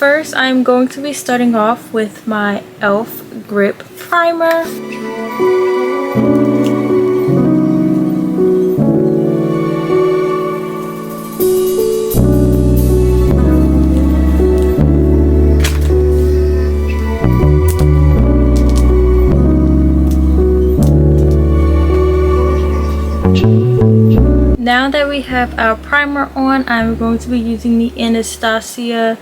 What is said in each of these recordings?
first I'm going to be starting off with my e.l.f. Grip Primer. Now that we have our primer on, I'm going to be using the Anastasia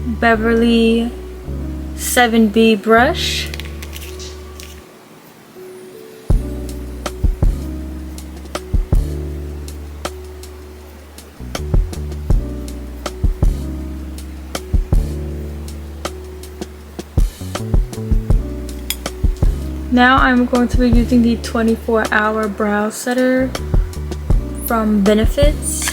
Beverly 7B brush. Now I'm going to be using the 24-hour brow setter from Benefits.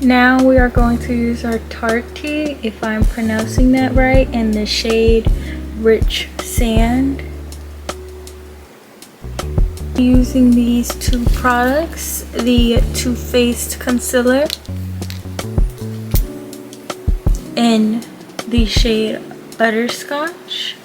Now we are going to use our Tarte, if I'm pronouncing that right, in the shade Rich Sand. Using these two products, the Too Faced Concealer in the shade Butterscotch.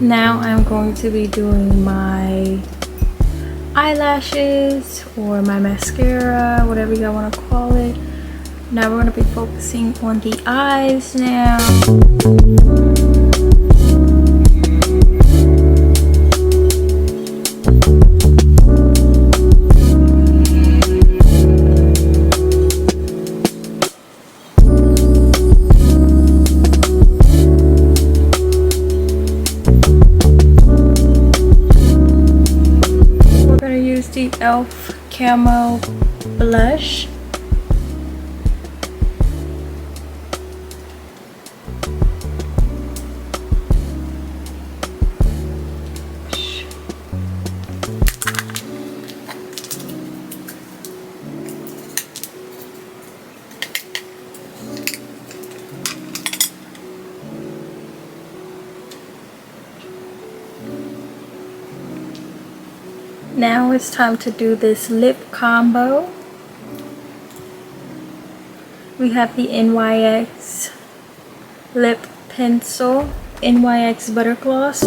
Now I'm going to be doing my eyelashes or my mascara, whatever you want to call it. Now we're going to be focusing on the eyes now. The e.l.f. Camo Blush. Now it's time to do this lip combo. We have the NYX Lip Pencil, NYX Butter Gloss.